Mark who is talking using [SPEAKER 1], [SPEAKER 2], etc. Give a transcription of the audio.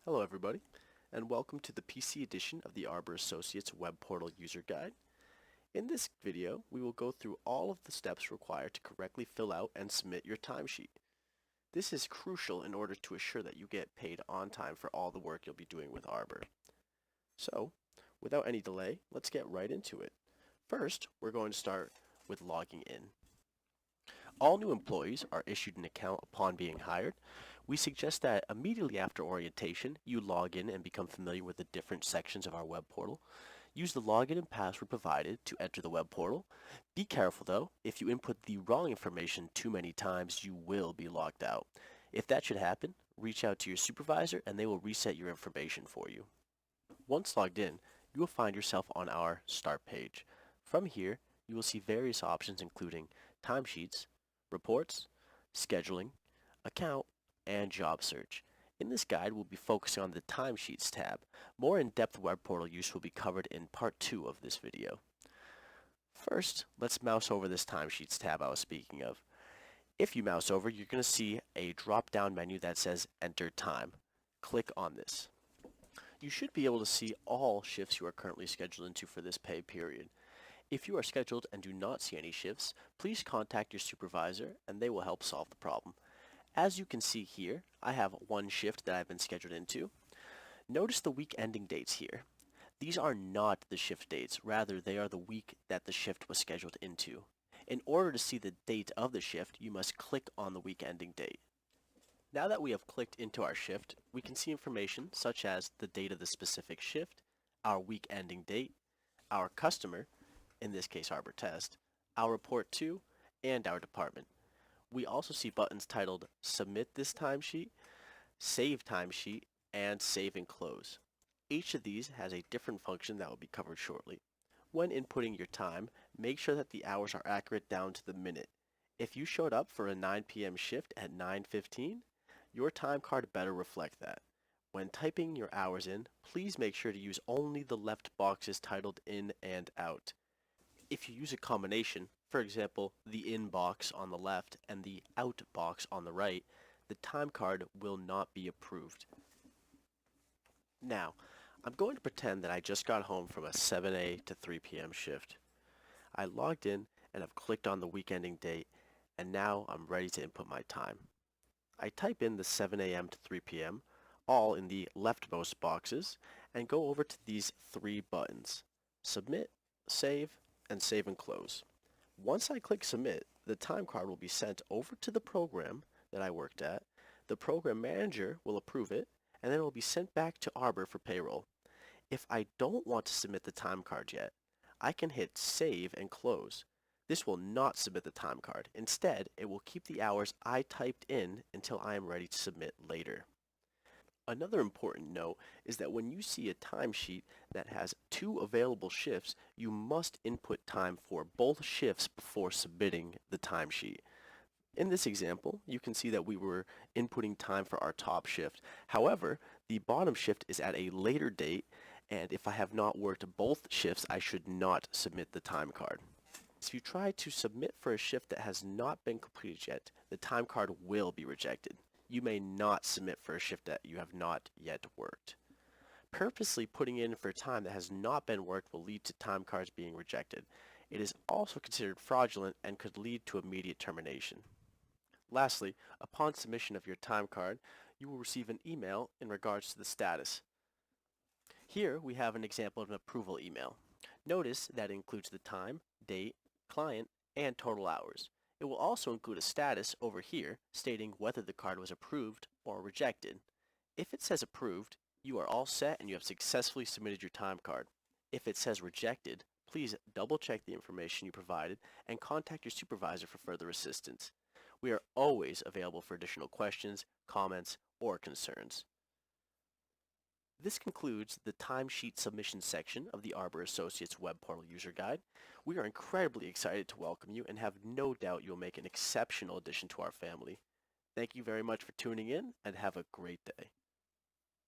[SPEAKER 1] Hello everybody, and welcome to the PC edition of the Arbor Associates Web Portal User Guide. In this video, we will go through all of the steps required to correctly fill out and submit your timesheet. This is crucial in order to assure that you get paid on time for all the work you'll be doing with Arbor. So, without any delay, let's get right into it. First, we're going to start with logging in. All new employees are issued an account upon being hired. We suggest that immediately after orientation, you log in and become familiar with the different sections of our web portal. Use the login and password provided to enter the web portal. Be careful though, if you input the wrong information too many times, you will be logged out. If that should happen, reach out to your supervisor and they will reset your information for you. Once logged in, you will find yourself on our Start page. From here, you will see various options including timesheets, reports, scheduling, account, and job search. In this guide, we'll be focusing on the timesheets tab. More in-depth web portal use will be covered in part 2 of this video. First, let's mouse over this timesheets tab I was speaking of. If you mouse over, you're going to see a drop-down menu that says Enter Time. Click on this. You should be able to see all shifts you are currently scheduled into for this pay period. If you are scheduled and do not see any shifts, please contact your supervisor and they will help solve the problem. As you can see here, I have one shift that I've been scheduled into. Notice the week ending dates here. These are not the shift dates, rather they are the week that the shift was scheduled into. In order to see the date of the shift, you must click on the week ending date. Now that we have clicked into our shift, we can see information such as the date of the specific shift, our week ending date, our customer, in this case Arbor Test, our report to, and our department. We also see buttons titled Submit this timesheet, Save timesheet, and Save and Close. Each of these has a different function that will be covered shortly. When inputting your time, make sure that the hours are accurate down to the minute. If you showed up for a 9 p.m. shift at 9:15, your time card better reflect that. When typing your hours in, please make sure to use only the left boxes titled In and Out. If you use a combination, for example, the in box on the left and the out box on the right, the time card will not be approved. Now, I'm going to pretend that I just got home from a 7 to 3 p.m. shift. I logged in and have clicked on the week ending date, and now I'm ready to input my time. I type in the 7 a.m. to 3 p.m., all in the leftmost boxes, and go over to these three buttons: Submit, Save, and Save and Close. Once I click Submit, the time card will be sent over to the program that I worked at. The program manager will approve it, and then it will be sent back to Arbor for payroll. If I don't want to submit the time card yet, I can hit Save and Close. This will not submit the time card. Instead, it will keep the hours I typed in until I am ready to submit later. Another important note is that when you see a timesheet that has two available shifts, you must input time for both shifts before submitting the timesheet. In this example, you can see that we were inputting time for our top shift. However, the bottom shift is at a later date, and if I have not worked both shifts, I should not submit the time card. If you try to submit for a shift that has not been completed yet, the time card will be rejected. You may not submit for a shift that you have not yet worked. Purposely putting in for time that has not been worked will lead to time cards being rejected. It is also considered fraudulent and could lead to immediate termination. Lastly, upon submission of your time card, you will receive an email in regards to the status. Here we have an example of an approval email. Notice that it includes the time, date, client, and total hours. It will also include a status over here stating whether the card was approved or rejected. If it says approved, you are all set and you have successfully submitted your time card. If it says rejected, please double check the information you provided and contact your supervisor for further assistance. We are always available for additional questions, comments, or concerns. This concludes the timesheet submission section of the Arbor Associates Web Portal User Guide. We are incredibly excited to welcome you and have no doubt you'll make an exceptional addition to our family. Thank you very much for tuning in and have a great day.